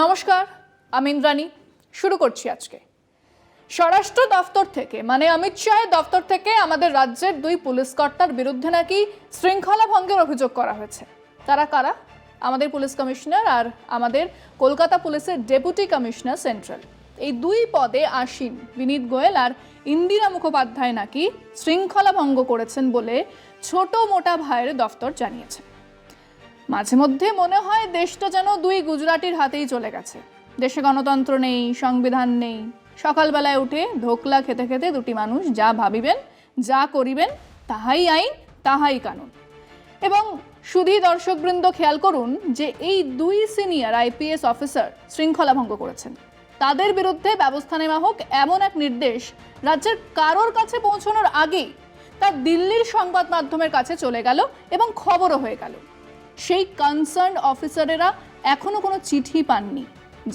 নমস্কার, আমি ইন্দ্রাণী। শুরু করছি আজকে স্বরাষ্ট্র দপ্তর থেকে, মানে অমিত শাহের দপ্তর থেকে আমাদের রাজ্যের দুই পুলিশ কর্তার বিরুদ্ধে নাকি শৃঙ্খলা ভঙ্গের অভিযোগ করা হয়েছে। তারা কারা? আমাদের পুলিশ কমিশনার আর আমাদের কলকাতা পুলিশের ডেপুটি কমিশনার সেন্ট্রাল। এই দুই পদে আসীন বিনীত গোয়েল আর ইন্দিরা মুখোপাধ্যায় নাকি শৃঙ্খলা ভঙ্গ করেছেন বলে ছোট মোটা ভাইয়ের দপ্তর জানিয়েছে। মাঝে মধ্যে মনে হয় দেশটা যেন দুই গুজরাটির হাতেই চলে গেছে। দেশে গণতন্ত্র নেই, সংবিধান নেই। সকালবেলায় উঠে ধোকলা খেতে খেতে দুটি মানুষ যা ভাবিবেন, যা করিবেন, তাহাই আইন, তাহাই কানুন। এবং শুধুই দর্শকবৃন্দ খেয়াল করুন যে এই দুই সিনিয়র আইপিএস অফিসার শৃঙ্খলা ভঙ্গ করেছেন। তাদের বিরুদ্ধে ব্যবস্থা নেওয়া হোক এমন এক নির্দেশ রাজ্যের কারোর কাছে পৌঁছানোর আগেই তা দিল্লির সংবাদ মাধ্যমের কাছে চলে গেল এবং খবরও হয়ে গেল। সেই কনসার্ন অফিসারেরা এখনো কোনো চিঠি পাননি।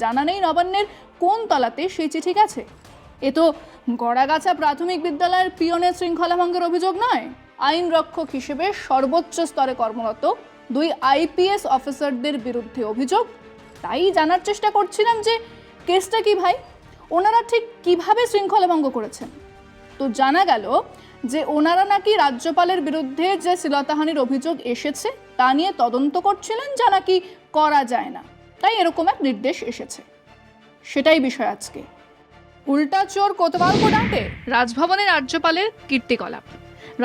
জানা নেই নবান্নের কোন তলাতে সেই চিঠি গেছে। এ তো গড়াগাছা প্রাথমিক বিদ্যালয়ের পিয়নের শৃঙ্খলা ভঙ্গের অভিযোগ নয়, আইন রক্ষক হিসেবে সর্বোচ্চ স্তরে কর্মরত দুই আইপিএস অফিসারদের বিরুদ্ধে অভিযোগ। তাই জানার চেষ্টা করছিলাম যে কেসটা কি ভাই, ওনারা ঠিক কিভাবে শৃঙ্খলা ভঙ্গ করেছেন। তো জানা গেল যে ওনারা নাকি রাজ্যপালের বিরুদ্ধে যে শ্লীলতাহানির অভিযোগ এসেছে তা নিয়ে তদন্ত করছিলেন, যা নাকি করা যায় না, তাই এরকম এক নির্দেশ এসেছে। সেটাই বিষয় আজকে। উল্টা চোর কোতোয়াল কো ডাঁটে, রাজভবনে রাজ্যপালের কীর্তিকলাপ।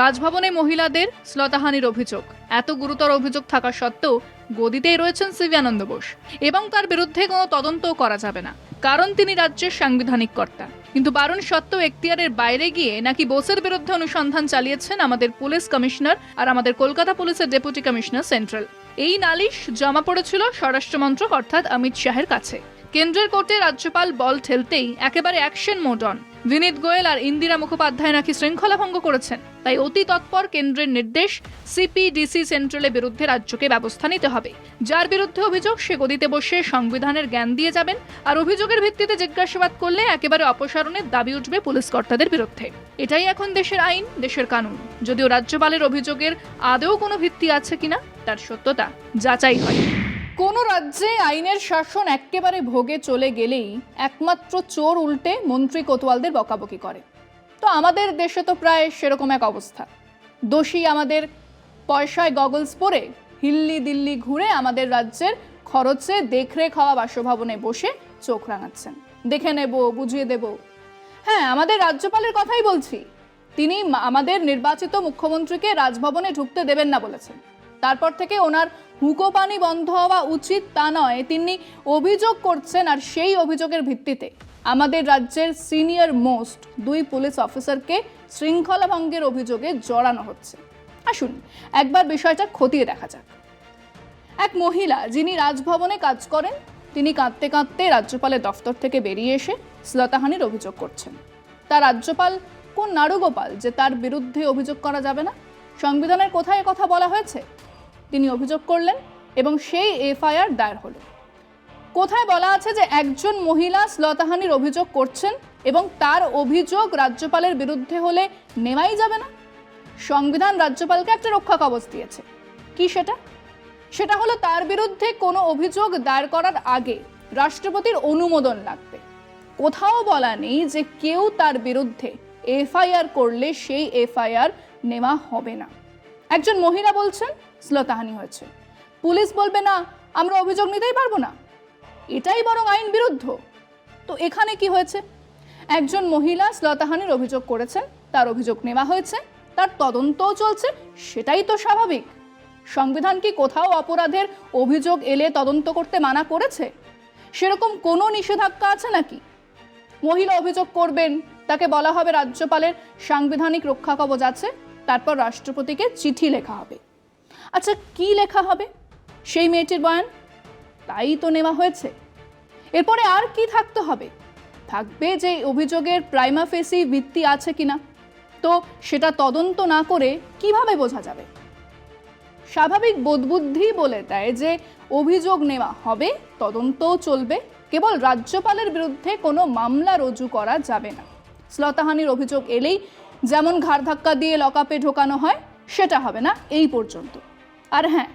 রাজভবনে মহিলাদের শ্লীলতাহানির অভিযোগ, এত গুরুতর অভিযোগ থাকা সত্ত্বেও গদিতেই রয়েছেন সিভি আনন্দ বোস এবং তার বিরুদ্ধে কোনো তদন্তও করা যাবে না, কারণ তিনি রাজ্যের সাংবিধানিক কর্তা। কিন্তু বারণ সত্ত্বেও এখতিয়ারের বাইরে গিয়ে নাকি বোসের বিরুদ্ধে অনুসন্ধান চালিয়েছেন আমাদের পুলিশ কমিশনার আর আমাদের কলকাতা পুলিশের ডেপুটি কমিশনার সেন্ট্রাল। এই নালিশ জমা পড়েছিল স্বরাষ্ট্রমন্ত্রক অর্থাৎ অমিত শাহের কাছে। কেন্দ্রের কোর্টে রাজ্যপাল বল ঠেলতেই একেবারে অ্যাকশন মোড অন। বিনীত গোয়েল আর ইন্দিরা মুখোপাধ্যায় নাকি শৃঙ্খলা ভঙ্গ করেছেন, তাই অতি তৎপর কেন্দ্রের নির্দেশ, সিপিডিসি সেন্ট্রালের বিরুদ্ধে রাজ্যকে ব্যবস্থা নিতে হবে। যার বিরুদ্ধে অভিযোগ সে গদিতে বসে সংবিধানের জ্ঞান দিয়ে যাবেন, আর অভিযোগের ভিত্তিতে জিজ্ঞাসাবাদ করলে একেবারে অপসারণের দাবি উঠবে পুলিশ কর্তাদের বিরুদ্ধে। এটাই এখন দেশের আইন, দেশের কানুন। যদিও রাজ্যপালের অভিযোগের আদৌ কোনো ভিত্তি আছে কিনা তার সত্যতা যাচাই হয়। কোনো রাজ্যে আইনের শাসন একেবারে ভোগে চলে গেলেই একমাত্র চোর উল্টে মন্ত্রী কোতোয়ালদের বকাবকি করে। তো আমাদের দেশে তো প্রায় সেরকম এক অবস্থা। দোষী আমাদের পয়সায় গগলস পরে হিল্লি দিল্লি ঘুরে আমাদের রাজ্যের খরচে দেখরেখ হওয়া বাসভবনে বসে চোখ রাঙাচ্ছেন, দেখে নেব, বুঝিয়ে দেব। হ্যাঁ, আমাদের রাজ্যপালের কথাই বলছি। তিনি আমাদের নির্বাচিত মুখ্যমন্ত্রীকে রাজভবনে ঢুকতে দেবেন না বলেছেন। তারপর থেকে ওনার হুকোপানি বন্ধ হওয়া উচিত তা নয়, তিনি অভিযোগ করছেন, আর সেই অভিযোগের ভিত্তিতে আমাদের রাজ্যের সিনিয়র মোস্ট দুই পুলিশ অফিসারকে শৃঙ্খলা ভঙ্গের অভিযোগে জড়ানো হচ্ছে। আসুন একবার বিষয়টা খতিয়ে দেখা যাক। এক মহিলা যিনি রাজভবনে কাজ করেন, তিনি কাঁদতে কাঁদতে রাজ্যপালের দফতর থেকে বেরিয়ে এসে শ্লীলতাহানির অভিযোগ করছেন। তার রাজ্যপাল কোন নাড়ুগোপাল যে তার বিরুদ্ধে অভিযোগ করা যাবে না? সংবিধানের কোথায় কথা বলা হয়েছে? তিনি অভিযোগ করলেন এবং সেই এফআইআর দায়ের হলো। কোথায় বলা আছে যে একজন মহিলা শ্লীলতাহানির অভিযোগ করছেন এবং তার অভিযোগ রাজ্যপালের বিরুদ্ধে হলে নেওয়াই যাবে না? সংবিধান রাজ্যপালকে একটা রক্ষা কবচ দিয়েছে। কি সেটা? সেটা হলো তার বিরুদ্ধে কোনো অভিযোগ দায়ের করার আগে রাষ্ট্রপতির অনুমোদন লাগবে। কোথাও বলা নেই যে কেউ তার বিরুদ্ধে এফআইআর করলে সেই এফআইআর নেওয়া হবে না। একজন মহিলা বলছেন শ্লীলতাহানি হয়েছে, পুলিশ বলবে না আমরা অভিযোগ নিতেই পারবো না, এটাই বরং আইন বিরুদ্ধ। তো এখানে কি হয়েছে? একজন মহিলা শ্লীলতাহানির অভিযোগ করেছেন, তার অভিযোগ নেওয়া হয়েছে, তার তদন্তও চলছে, সেটাই তো স্বাভাবিক। সংবিধান কি কোথাও অপরাধের অভিযোগ এলে তদন্ত করতে মানা করেছে? সেরকম কোনো নিষেধাজ্ঞা আছে নাকি? মহিলা অভিযোগ করবেন, তাকে বলা হবে রাজ্যপালের সাংবিধানিক রক্ষা কবচ আছে, তারপর রাষ্ট্রপতিকে চিঠি লেখা হবে। আচ্ছা, কি লেখা হবে? সেই মেয়েটির বয়ান, তাই তো নেওয়া হয়েছে। এরপরে আর কি থাকতে হবে? থাকবে যে অভিযোগের প্রাইমা ফেসি ভিত্তি আছে কিনা। তো সেটা তদন্ত না করে কিভাবে বোঝা যাবে? স্বাভাবিক বোধবুদ্ধি বলে দেয় যে অভিযোগ নেওয়া হবে, তদন্তও চলবে, কেবল রাজ্যপালের বিরুদ্ধে কোনো মামলা রুজু করা যাবে না। শ্লীলতাহানির অভিযোগ এলেই যেমন ঘাড় ধাক্কা দিয়ে লকআপে ঢোকানো হয় সেটা হবে না এই পর্যন্ত। আর হ্যাঁ,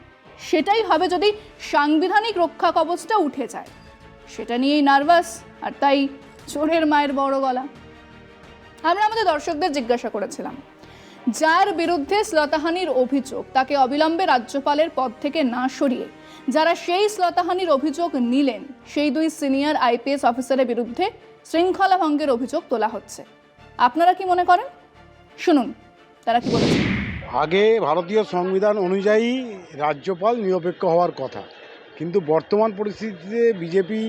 সেটাই হবে যদি সাংবিধানিক রক্ষা কবচটা উঠে যায়। সেটা নিয়েই নার্ভাস, আর তাই চোরের মায়ের বড় গলা। আমরা আমাদের দর্শকদের জিজ্ঞাসা করেছিলাম, যার বিরুদ্ধে শ্লীলতাহানির অভিযোগ তাকে অবিলম্বে রাজ্যপালের পদ থেকে না সরিয়ে যারা সেই শ্লীলতাহানির অভিযোগ নিলেন সেই দুই সিনিয়র আইপিএস অফিসারের বিরুদ্ধে শৃঙ্খলা ভঙ্গের অভিযোগ তোলা হচ্ছে। আপনারা কি মনে করেন? শুনুন তারা কি বলেছেন। আগে ভারতীয় সংবিধান অনুযায়ী রাজ্যপাল নিরপেক্ষ হওয়ার কথা, কিন্তু বর্তমান পরিস্থিতিতে বিজেপি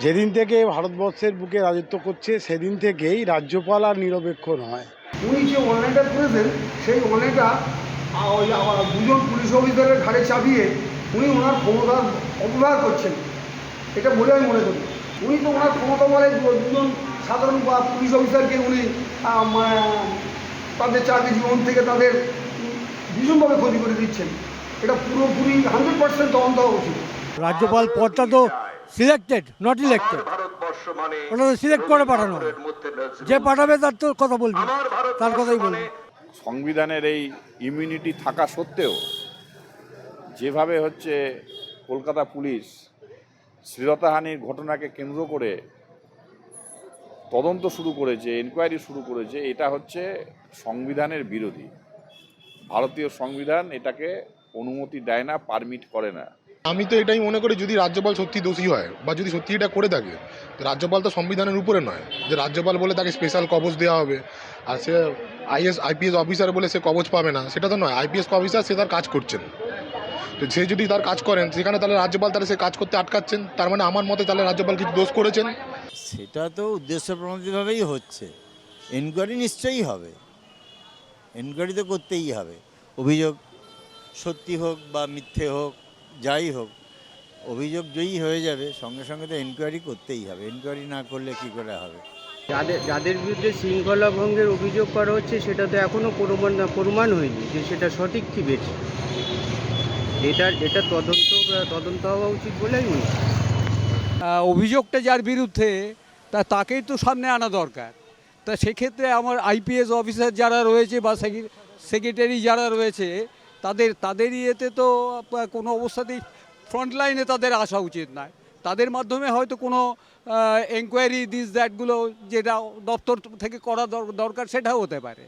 যেদিন থেকে ভারতবর্ষের বুকে রাজত্ব করছে সেদিন থেকেই রাজ্যপাল আর নিরপেক্ষ নয়। উনি যে অন্যায়টা করেছেন সেই অন্যায়টা ওই দুজন পুলিশ অফিসারের ঘাড়ে চাপিয়ে উনি ওনার ক্ষমতার অপব্যবহার করছেন, এটা বলে আমি মনে করি। উনি তো ওনার ক্ষমতা বলে দুজন সাধারণ বা পুলিশ অফিসারকে উনি তাদের চাকরি জীবন থেকে তাদের ভীষণভাবে ক্ষতি করে দিচ্ছেন। এটা পুরোপুরি 100% তদন্ত হওয়া উচিত। রাজ্যপাল পদটা তো সিলেক্টেড, নট ইলেক্টেড। ওটা তো সিলেক্ট করে পাঠানো, যে পাঠাবে তার তো কথা বলবি, তার কথাই বলবি। সংবিধানের এই ইমিউনিটি থাকা সত্ত্বেও যেভাবে হচ্ছে কলকাতা পুলিশ শ্লীলতাহানির ঘটনাকে কেন্দ্র করে তদন্ত শুরু করেছে, এনকোয়ারি শুরু করেছে, এটা হচ্ছে সংবিধানের বিরোধী। ভারতীয় সংবিধান এটাকে অনুমতি দেয় না, পারমিট করে না। আমি তো এটাই মনে করি, যদি রাজ্যপাল সত্যি দোষী হয় বা যদি সত্যি এটা করে থাকে, তো রাজ্যপাল তো সংবিধানের উপরে নয় যে রাজ্যপাল বলে তাকে স্পেশাল কবচ দেওয়া হবে আর সে আইপিএস অফিসার বলে সে কবচ পাবে না, সেটা তো নয়। আইপিএস অফিসার সে তার কাজ করছেন, তো সে যদি তার কাজ করেন সেখানে তাহলে রাজ্যপাল তাহলে সে কাজ করতে আটকাচ্ছেন, তার মানে আমার মতে তাহলে রাজ্যপাল কিছু দোষ করেছেন। সেটা তো উদ্দেশ্য প্রণোদিতভাবেই হচ্ছে। এনকোয়ারি নিশ্চয়ই হবে, এনকোয়ারি তো করতেই হবে। অভিযোগ সত্যি হোক বা মিথ্যে হোক, যাই হোক, অভিযোগ জয়ী হয়ে যাবে, সঙ্গে সঙ্গে তো এনকোয়ারি করতেই হবে। এনকোয়ারি না করলে কী করে হবে? যাদের বিরুদ্ধে শৃঙ্খলা ভঙ্গের অভিযোগ করা হচ্ছে সেটা তো এখনও প্রমাণ হয়নি যে সেটা সঠিক কি বেশি। এটা তদন্ত হওয়া উচিত বলেই মনে হয়। অভিযোগটা যার বিরুদ্ধে তাকেই তো সামনে আনা দরকার। তা সেক্ষেত্রে আমার আইপিএস অফিসার যারা রয়েছে বা সেক্রেটারি যারা রয়েছে তাদের ইয়েতে তো কোনো অবস্থাতেই ফ্রন্ট লাইনে তাদের আসা উচিত নয়। তাদের মাধ্যমে হয়তো কোনো এনকোয়ারি দ্যাটগুলো যেটা দপ্তর থেকে করা দরকার সেটাও হতে পারে,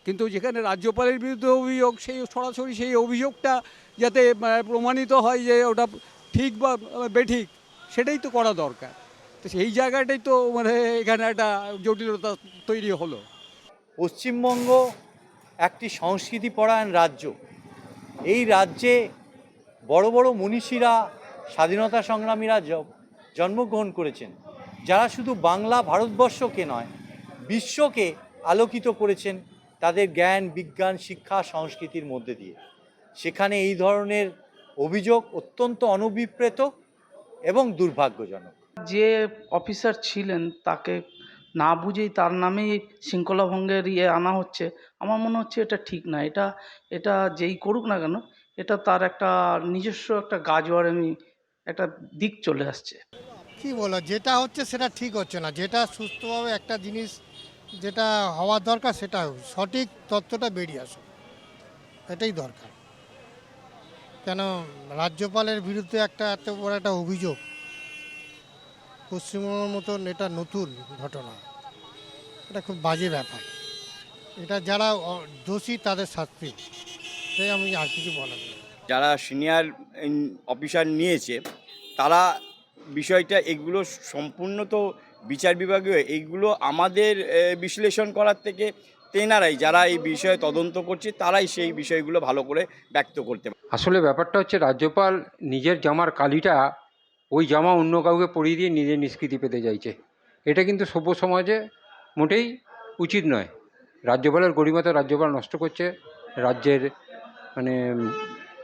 কিন্তু যেখানে রাজ্যপালের বিরুদ্ধে অভিযোগ, সেই সরাসরি সেই অভিযোগটা যাতে প্রমাণিত হয় যে ওটা ঠিক বা বেঠিক, সেটাই তো করা দরকার। তো সেই জায়গাটাই তো এখানে একটা জটিলতা তৈরি হলো। পশ্চিমবঙ্গ একটি সংস্কৃতি পরায়ণ রাজ্য। এই রাজ্যে বড় বড় মনীষীরা, স্বাধীনতা সংগ্রামীরা জন্মগ্রহণ করেছেন, যারা শুধু বাংলা ভারতবর্ষকে নয় বিশ্বকে আলোকিত করেছেন তাদের জ্ঞান, বিজ্ঞান, শিক্ষা, সংস্কৃতির মধ্যে দিয়ে। সেখানে এই ধরনের অভিযোগ অত্যন্ত অনভিপ্রেত এবং দুর্ভাগ্যজনক। যে অফিসার ছিলেন তাকে না বুঝেই তার নামেই শৃঙ্খলা ভঙ্গের আনা হচ্ছে, আমার মনে হচ্ছে এটা ঠিক না। এটা যেই করুক না কেন, এটা তার একটা নিজস্ব একটা গাজোয়ারেমি একটা দিক চলে আসছে। কি বলো, যেটা হচ্ছে সেটা ঠিক হচ্ছে না। যেটা সুস্থভাবে একটা জিনিস যেটা হওয়ার দরকার সেটা সঠিক তথ্যটা বেরিয়ে আসুক, এটাই দরকার। কেন রাজ্যপালের বিরুদ্ধে এত বড় একটা অভিযোগ, পশ্চিমবঙ্গের মতন এটা নতুন ঘটনা, এটা খুব বাজে ব্যাপার। এটা যারা দোষী তাদের শাস্তি, তাই আমি আর কিছু বলার নেই। যারা সিনিয়র অফিসার নিয়েছে তারা বিষয়টা এগুলো সম্পূর্ণ তো বিচার বিভাগীয়, এইগুলো আমাদের বিশ্লেষণ করার থেকে তেনারাই যারা এই বিষয়ে তদন্ত করছে তারাই সেই বিষয়গুলো ভালো করে ব্যক্ত করতে পারে। আসলে ব্যাপারটা হচ্ছে রাজ্যপাল নিজের জামার কালিটা ওই জামা অন্য কাউকে পরিয়ে দিয়ে নিজের নিষ্কৃতি পেতে চাইছে। এটা কিন্তু সভ্য সমাজে মোটেই উচিত নয়। রাজ্যপালের গরিমা রাজ্যপাল নষ্ট করছে, রাজ্যের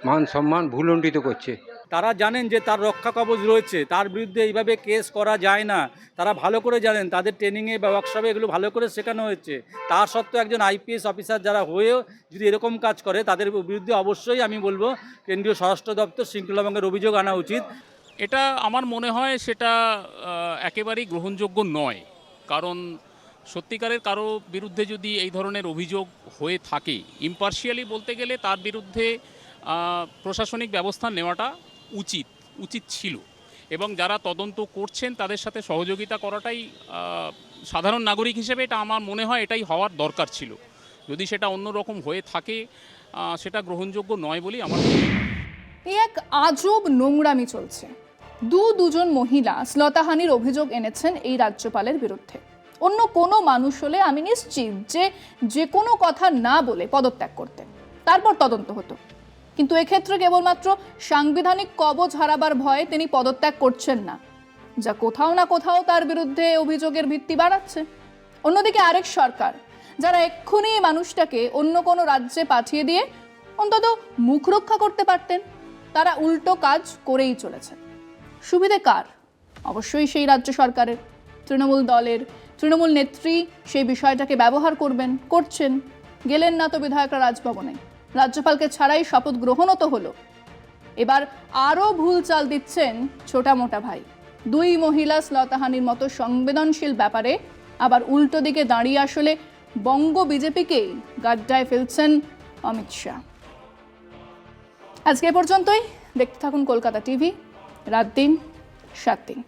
মান সম্মান ভুলণ্ঠিত করছে। তারা জানেন যে তার রক্ষা কবচ রয়েছে, তার বিরুদ্ধে এইভাবে কেস করা যায় না, তারা ভালো করে জানেন, তাদের ট্রেনিংয়ে বা ওয়ার্কশপে এগুলো ভালো করে শেখানো হয়েছে। তার সত্ত্বেও একজন আইপিএস অফিসার যারা হয়েও যদি এরকম কাজ করে তাদের বিরুদ্ধে অবশ্যই আমি বলবো কেন্দ্রীয় স্বরাষ্ট্র দপ্তর শৃঙ্খলা ভঙ্গের অভিযোগ আনা উচিত। এটা আমার মনে হয় সেটা একেবারেই গ্রহণযোগ্য নয়, কারণ সত্যিকারের কারো বিরুদ্ধে যদি এই ধরনের অভিযোগ হয়ে থাকে, ইম্পার্শিয়ালি বলতে গেলে তার বিরুদ্ধে প্রশাসনিক ব্যবস্থা নেওয়াটা উচিত ছিল। এবং যারা তদন্ত করছেন তাদের সাথে সহযোগিতা করাটাই সাধারণ নাগরিক হিসেবে এটা আমার মনে হয় এটাই হওয়ার দরকার ছিল। যদি সেটা অন্যরকম হয়ে থাকে সেটা গ্রহণযোগ্য নয় বলেই আমার মনে হয়। এই এক আজব নোংরামি চলছে। দুজন মহিলা শ্লীলতাহানির অভিযোগ এনেছেন এই রাজ্যপালের বিরুদ্ধে। অন্য কোনো মানুষ হলে আমি নিশ্চিত যে কোনো কথা না বলে পদত্যাগ করতেন, তারপর তদন্ত হতো। কিন্তু এক্ষেত্রে কেবলমাত্র সাংবিধানিক কবচ হারাবার ভয়ে তিনি পদত্যাগ করছেন না, যা কোথাও না কোথাও তার বিরুদ্ধে অভিযোগের ভিত্তি বাড়াচ্ছে। অন্যদিকে আরেক সরকার, যারা এক্ষুনি এই মানুষটাকে অন্য কোনো রাজ্যে পাঠিয়ে দিয়ে অন্তত মুখ রক্ষা করতে পারতেন, তারা উল্টো কাজ করেই চলেছেন। সুবিধে কার? অবশ্যই সেই রাজ্য সরকারের, তৃণমূল দলের। তৃণমূল নেত্রী সেই বিষয়টাকে ব্যবহার করছেন। গেলেন না তো বিধায়করা রাজভবনে, রাজ্যপালকে ছাড়াই শপথ গ্রহণও তো হলো। এবার আরও ভুল চাল দিচ্ছেন ছোটা মোটা ভাই। দুই মহিলা শ্লীলতাহানির মতো সংবেদনশীল ব্যাপারে আবার উল্টো দিকে দাঁড়িয়ে আসলে বঙ্গ বিজেপিকেই গাড্ডায় ফেলছেন অমিত শাহ। আজকে এ পর্যন্তই। দেখতে থাকুন কলকাতা টিভি, রাত দিন 7 দিন।